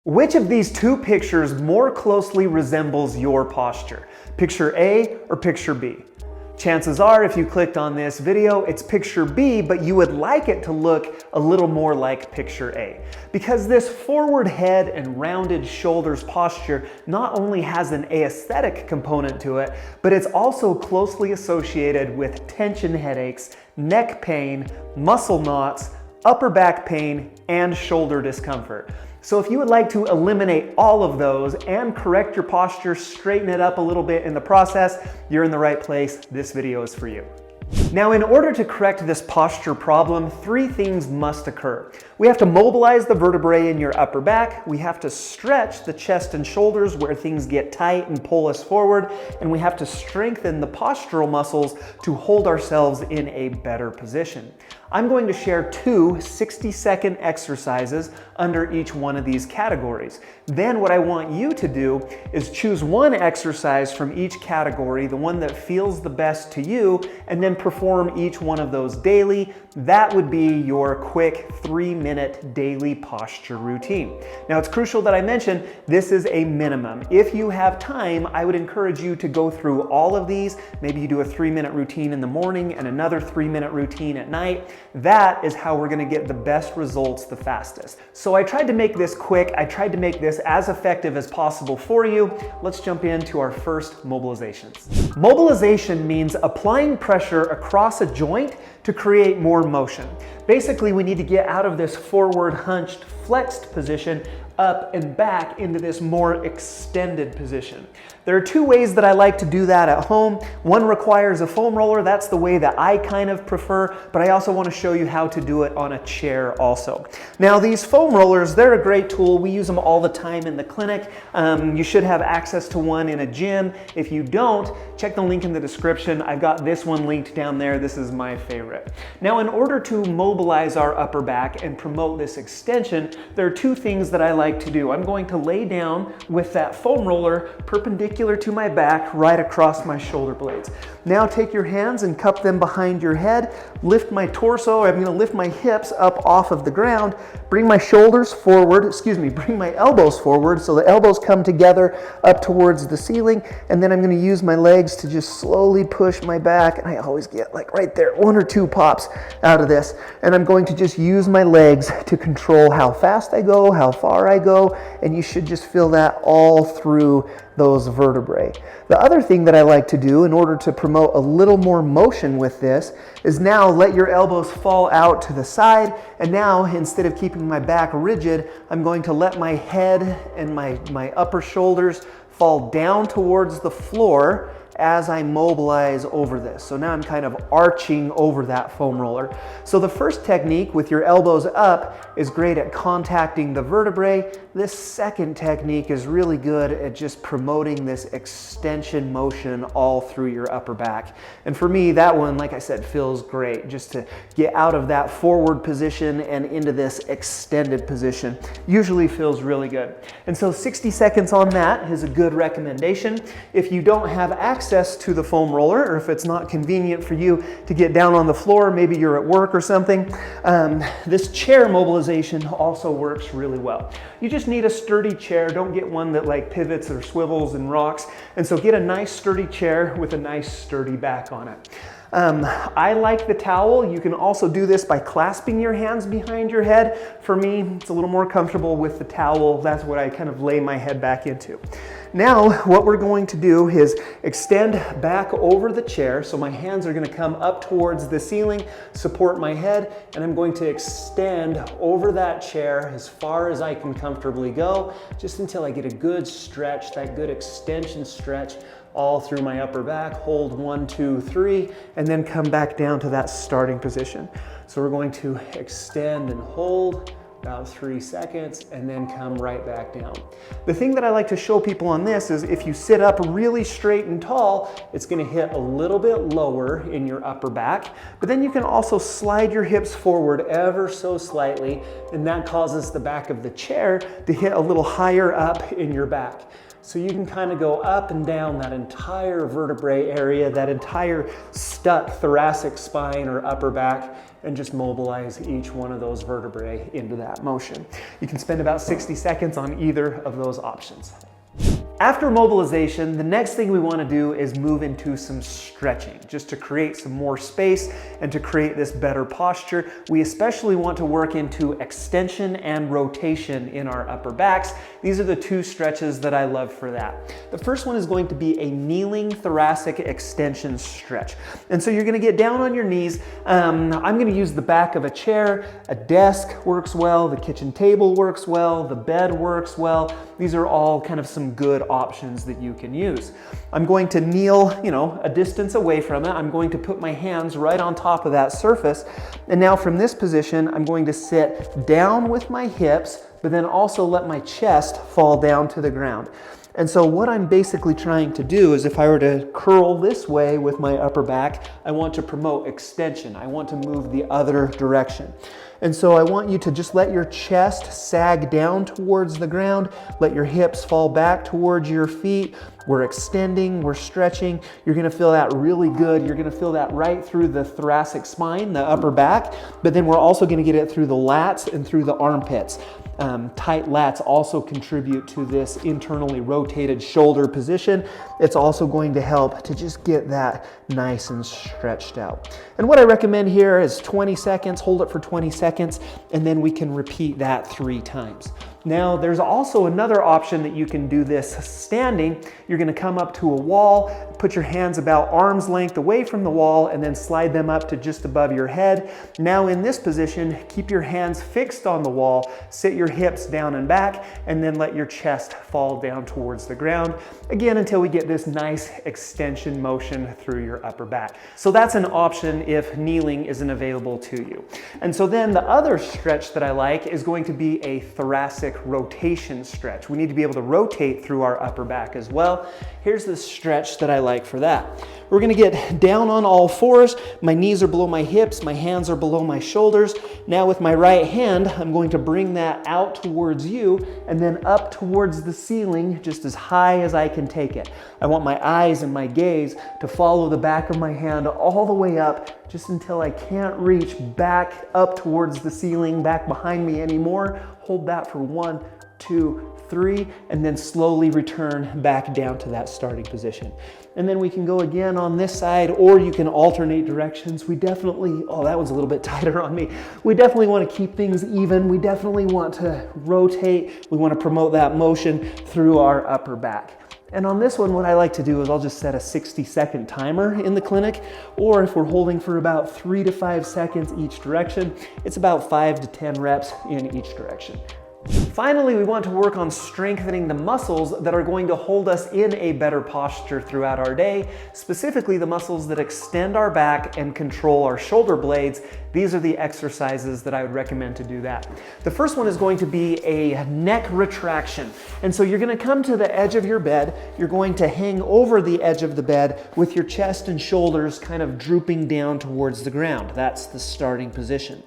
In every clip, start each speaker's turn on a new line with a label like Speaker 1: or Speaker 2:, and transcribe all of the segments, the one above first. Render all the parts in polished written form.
Speaker 1: Which of these two pictures more closely resembles your posture? Picture A or picture B? Chances are, if you clicked on this video, it's picture B, but you would like it to look a little more like picture A. Because this forward head and rounded shoulders posture not only has an aesthetic component to it, but it's also closely associated with tension headaches, neck pain, muscle knots, upper back pain, and shoulder discomfort. So if you would like to eliminate all of those and correct your posture, straighten it up a little bit in the process, you're in the right place. This video is for you. Now, in order to correct this posture problem, three things must occur. We have to mobilize the vertebrae in your upper back, we have to stretch the chest and shoulders where things get tight and pull us forward, and we have to strengthen the postural muscles to hold ourselves in a better position. I'm going to share two 60-second exercises under each one of these categories. Then what I want you to do is choose one exercise from each category, the one that feels the best to you, and then perform each one of those daily. That would be your quick 3-minute daily posture routine. Now, it's crucial that I mention this is a minimum. If you have time, I would encourage you to go through all of these. Maybe you do a 3-minute routine in the morning and another 3-minute routine at night. That is how we're gonna get the best results the fastest. So I tried to make this quick. I tried to make this as effective as possible for you. Let's jump into our first mobilizations. Mobilization means applying pressure across a joint to create more motion. Basically, we need to get out of this forward hunched, flexed position up and back into this more extended position. There are two ways that I like to do that at home. One requires a foam roller. That's the way that I kind of prefer, but I also want to show you how to do it on a chair also. Now, these foam rollers, they're a great tool. We use them all the time in the clinic. You should have access to one in a gym. If you don't, check the link in the description. I've got this one linked down there. This is my favorite. Now, in order to mobilize our upper back and promote this extension, there are two things that I like to do. I'm going to lay down with that foam roller perpendicular to my back right across my shoulder blades. Now take your hands and cup them behind your head. Lift my torso. I'm going to lift my hips up off of the ground. Bring my shoulders forward, bring my elbows forward so the elbows come together up towards the ceiling, and then I'm going to use my legs to just slowly push my back, and I always get like right there, 1 or 2 pops out of this, and I'm going to just use my legs to control how fast I go, how far I go, and you should just feel that all through those vertebrae. The other thing that I like to do in order to promote a little more motion with this is now let your elbows fall out to the side, and now instead of keeping my back rigid, I'm going to let my head and my upper shoulders fall down towards the floor as I mobilize over this. So now I'm kind of arching over that foam roller. So the first technique with your elbows up is great at contacting the vertebrae. This second technique is really good at just promoting this extension motion all through your upper back. And for me, that one, like I said, feels great just to get out of that forward position and into this extended position. Usually feels really good. And so 60 seconds on that is a good recommendation. If you don't have access to the foam roller, or if it's not convenient for you to get down on the floor, maybe you're at work or something, this chair mobilization also works really well. You just need a sturdy chair. Don't get one that like pivots or swivels and rocks. And so get a nice sturdy chair with a nice sturdy back on it. I like the towel. You can also do this by clasping your hands behind your head. For me, it's a little more comfortable with the towel. That's what I kind of lay my head back into. Now, what we're going to do is extend back over the chair. So my hands are going to come up towards the ceiling, support my head, and I'm going to extend over that chair as far as I can comfortably go, just until I get a good stretch, that good extension stretch all through my upper back. Hold 1, 2, 3, and then come back down to that starting position. So we're going to extend and hold about 3 seconds and then come right back down. The thing that I like to show people on this is if you sit up really straight and tall, it's going to hit a little bit lower in your upper back, but then you can also slide your hips forward ever so slightly, and that causes the back of the chair to hit a little higher up in your back. So you can kind of go up and down that entire vertebrae area, that entire stuck thoracic spine or upper back, and just mobilize each one of those vertebrae into that motion. You can spend about 60 seconds on either of those options. After mobilization, the next thing we want to do is move into some stretching, just to create some more space and to create this better posture. We especially want to work into extension and rotation in our upper backs. These are the two stretches that I love for that. The first one is going to be a kneeling thoracic extension stretch. And so you're going to get down on your knees. I'm going to use the back of a chair. A desk works well. The kitchen table works well. The bed works well. These are all kind of some good options that you can use. I'm going to kneel, a distance away from it. I'm going to put my hands right on top of that surface. And now from this position, I'm going to sit down with my hips, but then also let my chest fall down to the ground. And so what I'm basically trying to do is, if I were to curl this way with my upper back, I want to promote extension. I want to move the other direction. And so I want you to just let your chest sag down towards the ground, let your hips fall back towards your feet. We're extending, we're stretching. You're gonna feel that really good. You're gonna feel that right through the thoracic spine, the upper back, but then we're also gonna get it through the lats and through the armpits. Tight lats also contribute to this internally rotated shoulder position. It's also going to help to just get that nice and stretched out. And what I recommend here is 20 seconds, hold it for 20 seconds, and then we can repeat that 3 times. Now, there's also another option that you can do this standing. You're gonna come up to a wall, put your hands about arm's length away from the wall, and then slide them up to just above your head. Now in this position, keep your hands fixed on the wall, sit your hips down and back, and then let your chest fall down towards the ground. Again, until we get this nice extension motion through your upper back. So that's an option if kneeling isn't available to you. And so then the other stretch that I like is going to be a thoracic rotation stretch. We need to be able to rotate through our upper back as well. Here's the stretch that I like for that. We're gonna get down on all fours. My knees are below my hips, my hands are below my shoulders. Now with my right hand, I'm going to bring that out towards you and then up towards the ceiling just as high as I can take it. I want my eyes and my gaze to follow the back of my hand all the way up just until I can't reach back up towards the ceiling, back behind me anymore. Hold that for 1, 2, 3, and then slowly return back down to that starting position. And then we can go again on this side, or you can alternate directions. We definitely, oh, that one's a little bit tighter on me. We definitely want to keep things even. We definitely want to rotate. We want to promote that motion through our upper back. And on this one, what I like to do is I'll just set a 60-second timer in the clinic, or if we're holding for about 3 to 5 seconds each direction, it's about 5 to 10 reps in each direction. Finally, we want to work on strengthening the muscles that are going to hold us in a better posture throughout our day, specifically the muscles that extend our back and control our shoulder blades. These are the exercises that I would recommend to do that. The first one is going to be a neck retraction. And so you're going to come to the edge of your bed. You're going to hang over the edge of the bed with your chest and shoulders kind of drooping down towards the ground. That's the starting position.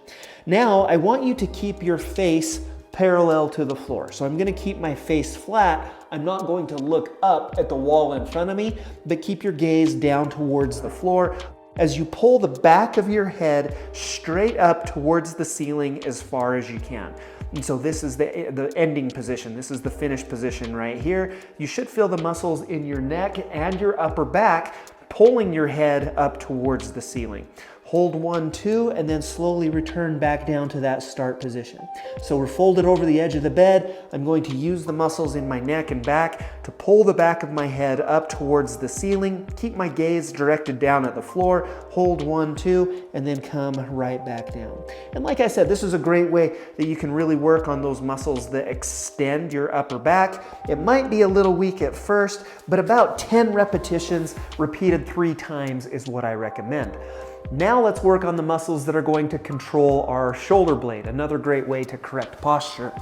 Speaker 1: Now, I want you to keep your face parallel to the floor. So I'm going to keep my face flat. I'm not going to look up at the wall in front of me, but keep your gaze down towards the floor as you pull the back of your head straight up towards the ceiling as far as you can. And so this is the ending position. This is the finished position right here. You should feel the muscles in your neck and your upper back pulling your head up towards the ceiling. Hold 1, 2, and then slowly return back down to that start position. So we're folded over the edge of the bed. I'm going to use the muscles in my neck and back to pull the back of my head up towards the ceiling. Keep my gaze directed down at the floor. Hold 1, 2, and then come right back down. And like I said, this is a great way that you can really work on those muscles that extend your upper back. It might be a little weak at first, but about 10 repetitions repeated 3 times is what I recommend. Now let's work on the muscles that are going to control our shoulder blade, another great way to correct posture.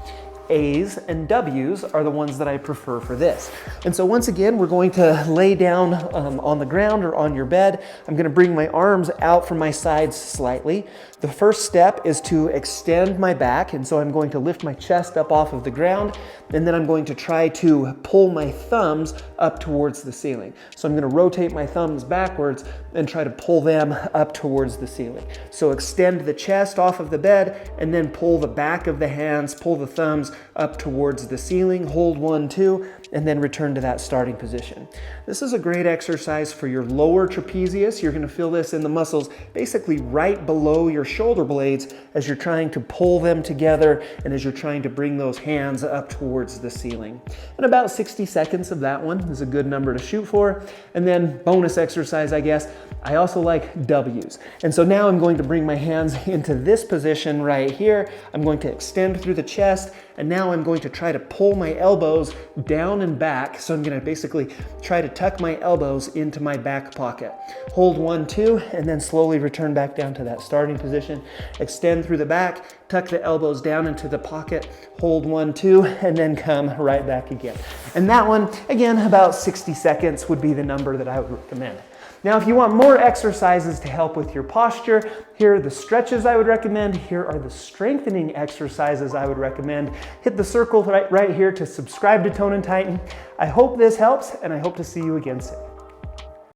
Speaker 1: A's and W's are the ones that I prefer for this. And so once again, we're going to lay down on the ground or on your bed. I'm going to bring my arms out from my sides slightly. The first step is to extend my back, and so I'm going to lift my chest up off of the ground, and then I'm going to try to pull my thumbs up towards the ceiling. So I'm going to rotate my thumbs backwards and try to pull them up towards the ceiling. So extend the chest off of the bed, and then pull the back of the hands, pull the thumbs up towards the ceiling, hold 1, 2, and then return to that starting position. This is a great exercise for your lower trapezius. You're going to feel this in the muscles basically right below your shoulder blades as you're trying to pull them together and as you're trying to bring those hands up towards the ceiling. And about 60 seconds of that one is a good number to shoot for. And then bonus exercise, I guess, I also like W's. And so now I'm going to bring my hands into this position right here. I'm going to extend through the chest, and now I'm going to try to pull my elbows down and back. So I'm going to basically try to tuck my elbows into my back pocket. Hold 1, 2, and then slowly return back down to that starting position. Extend through the back, tuck the elbows down into the pocket, hold 1, 2, and then come right back again. And that one, again, about 60 seconds would be the number that I would recommend. Now, if you want more exercises to help with your posture, here are the stretches I would recommend. Here are the strengthening exercises I would recommend. Hit the circle right here to subscribe to Tone and Tighten. I hope this helps, and I hope to see you again soon.